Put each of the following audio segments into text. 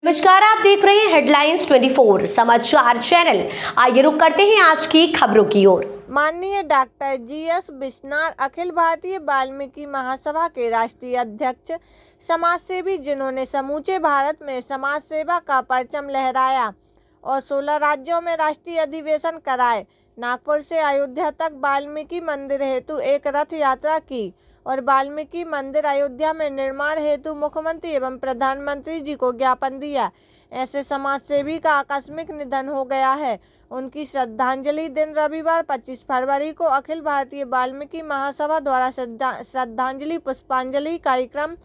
नमस्कार, आप देख रहे हैं हेडलाइंस 24 समाचार चैनल। आइए रुक करते हैं आज की खबरों की ओर। माननीय डॉक्टर जी.एस. बिश्नार अखिल भारतीय वाल्मीकि महासभा के राष्ट्रीय अध्यक्ष, समाजसेवी जिन्होंने समूचे भारत में समाज सेवा का परचम लहराया और 16 राज्यों में राष्ट्रीय अधिवेशन कराए, नागपुर से अयोध्या तक वाल्मीकि मंदिर हेतु एक रथ यात्रा की और वाल्मीकि मंदिर अयोध्या में निर्माण हेतु मुख्यमंत्री एवं प्रधानमंत्री जी को ज्ञापन दिया। ऐसे समाजसेवी का आकस्मिक निधन हो गया है। उनकी श्रद्धांजलि दिन रविवार 25 फरवरी को अखिल भारतीय वाल्मीकि महासभा द्वारा श्रद्धांजलि पुष्पांजलि कार्यक्रम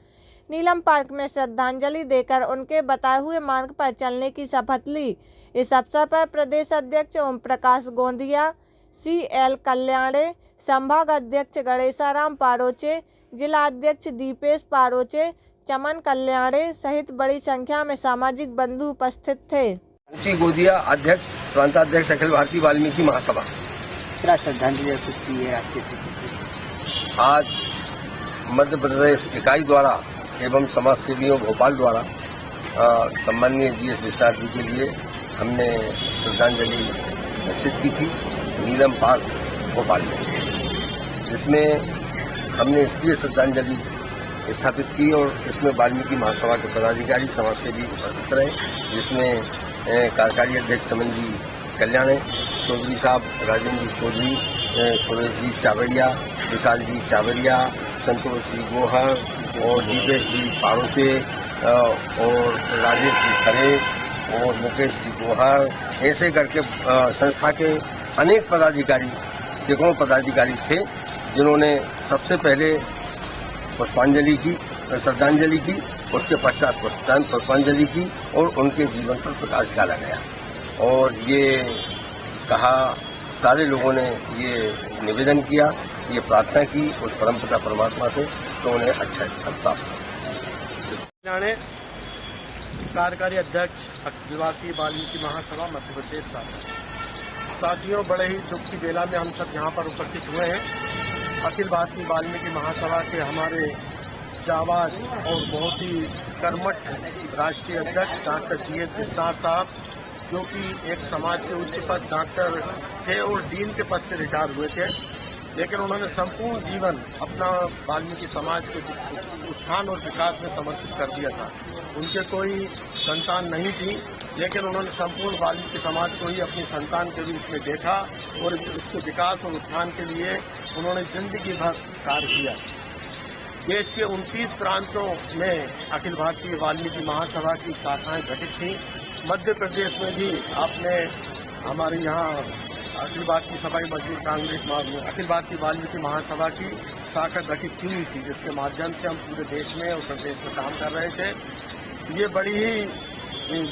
नीलम पार्क में श्रद्धांजलि देकर उनके बताए हुए मार्ग पर चलने की शपथ ली। इस अवसर पर प्रदेश अध्यक्ष ओम प्रकाश गोंदिया, CL कल्याणे, संभाग अध्यक्ष गणेशाराम पारोचे, जिला अध्यक्ष दीपेश पारोचे, चमन कल्याणे सहित बड़ी संख्या में सामाजिक बंधु उपस्थित थे। गोदिया अध्यक्ष, प्रांताध्यक्ष अखिल भारतीय वाल्मीकि महासभा। श्रद्धांजलि अर्पित की है राष्ट्रीय। आज मध्य प्रदेश इकाई द्वारा एवं समाज सेवियों भोपाल द्वारा सम्माननीय जी.एस. बिश्नार जी के लिए हमने श्रद्धांजलि निश्चित की थी नीलम पार्क भोपाल में, जिसमें हमने इसलिए श्रद्धांजलि स्थापित की और इसमें वाल्मीकि महासभा के पदाधिकारी समाजसेवी उपस्थित रहे, जिसमें कार्यकारी अध्यक्ष चमन जी कल्याणे, चौधरी साहब राजेंद्र जी चौधरी, सुरेश जी चावड़िया, विशाल जी चावड़िया, संतोष जी गोहर और दीपेश जी पारोचे और राजेश जी खरे और मुकेश जी गोहर, ऐसे करके संस्था के अनेक पदाधिकारी, सैकड़ों पदाधिकारी थे, जिन्होंने सबसे पहले पुष्पांजलि की, श्रद्धांजलि की, उसके पश्चात पुष्पांजलि की और उनके जीवन पर प्रकाश डाला गया। और ये कहा, सारे लोगों ने ये निवेदन किया, ये प्रार्थना की उस परमपिता परमात्मा से तो उन्हें अच्छा स्थान प्राप्त हो। कार्यकारी अध्यक्ष अखिल भारतीय वाल्मीकि महासभा मध्य प्रदेश साथियों, बड़े ही दुख की बेला में हम सब यहाँ पर उपस्थित हुए हैं। अखिल भारतीय वाल्मीकि महासभा के हमारे जाबाज और बहुत ही कर्मठ राष्ट्रीय अध्यक्ष डॉक्टर जी.एस. बिश्नार साहब, जो कि एक समाज के उच्च पद डॉक्टर थे और डीन के पद से रिटायर हुए थे, लेकिन उन्होंने संपूर्ण जीवन अपना वाल्मीकि समाज के उत्थान और विकास में समर्पित कर दिया था। उनके कोई संतान नहीं थी, लेकिन उन्होंने संपूर्ण वाल्मीकि समाज को ही अपनी संतान के रूप में देखा और इसके विकास और उत्थान के लिए उन्होंने जिंदगी भर कार्य किया। देश के 29 प्रांतों में अखिल भारतीय वाल्मीकि महासभा की शाखाएं घटित थीं। मध्य प्रदेश में भी आपने हमारे यहाँ अखिल भारतीय सभाई मजदूर कांग्रेस अखिल भारतीय वाल्मीकि महासभा की शाखा गठित की हुई थी, जिसके माध्यम से हम पूरे देश में और प्रदेश में काम कर रहे थे। ये बड़ी ही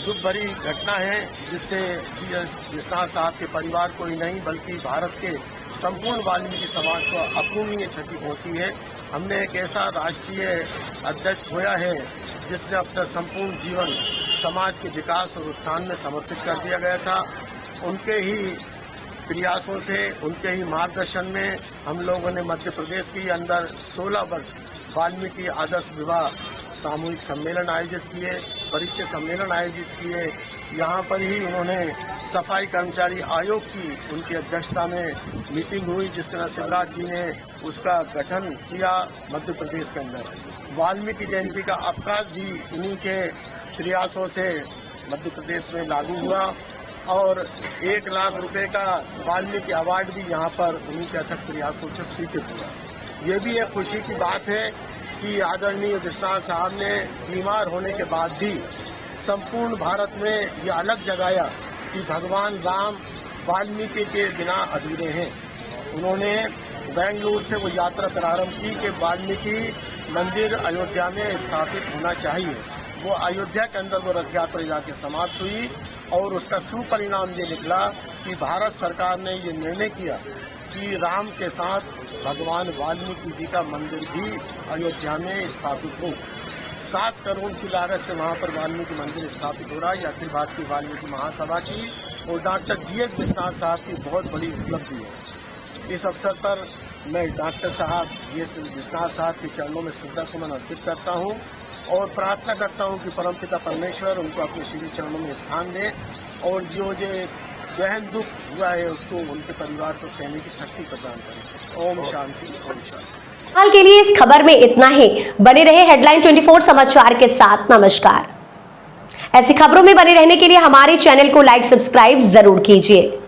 दुख भरी घटना है, जिससे जी.एस. बिश्नार साहब के परिवार को ही नहीं बल्कि भारत के संपूर्ण वाल्मीकि समाज को अपूरणीय क्षति पहुंची है। हमने एक ऐसा राष्ट्रीय अध्यक्ष खोया है जिसने अपना संपूर्ण जीवन समाज के विकास और उत्थान में समर्पित कर दिया गया था। उनके ही प्रयासों से, उनके ही मार्गदर्शन में हम लोगों ने मध्य प्रदेश के अंदर 16 वर्ष वाल्मीकि आदर्श विवाह सामूहिक सम्मेलन आयोजित किए, परिचय सम्मेलन आयोजित किए। यहाँ पर ही उन्होंने सफाई कर्मचारी आयोग की उनकी अध्यक्षता में मीटिंग हुई, जिसके अंदर शिवराज जी ने उसका गठन किया मध्य प्रदेश के अंदर। वाल्मीकि जयंती का अवकाश भी इन्हीं के प्रयासों से मध्य प्रदेश में लागू हुआ और 1 लाख रुपए का वाल्मीकि अवार्ड भी यहाँ पर उन्हीं के अथक प्रयासों से स्वीकृत हुआ। ये भी एक खुशी की बात है कि आदरणीय बिश्नार साहब ने बीमार होने के बाद भी संपूर्ण भारत में ये अलग जगाया कि भगवान राम वाल्मीकि के बिना अधूरे हैं। उन्होंने बेंगलुरु से वो यात्रा प्रारंभ की कि वाल्मीकि मंदिर अयोध्या में स्थापित होना चाहिए। वो अयोध्या के अंदर वो रथ यात्रा जाके समाप्त हुई और उसका सुपरिणाम ये निकला कि भारत सरकार ने ये निर्णय किया कि राम के साथ भगवान वाल्मीकि जी का मंदिर भी अयोध्या में स्थापित हो। 7 करोड़ की लागत से वहाँ पर वाल्मीकि मंदिर स्थापित हो रहा है। अखिल भारतीय वाल्मीकि महासभा की और डॉक्टर जी.एस. बिश्नार साहब की बहुत बड़ी उपलब्धि है। इस अवसर पर मैं डॉक्टर साहब जी.एस. बिश्नार साहब के चरणों में श्रद्धा सुमन अर्पित करता हूँ और प्रार्थना करता हूँ कि परमपिता परमेश्वर उनको अपने श्री चरणों में स्थान दे और जो गहन दुख हुआ है उसको उनके परिवार को सहने की शक्ति प्रदान करे। ओम शांति, ओम शांति। हाल के लिए इस खबर में इतना ही। बने रहे हेडलाइन 24 समाचार के साथ। नमस्कार। ऐसी खबरों में बने रहने के लिए हमारे चैनल को लाइक सब्सक्राइब जरूर कीजिए।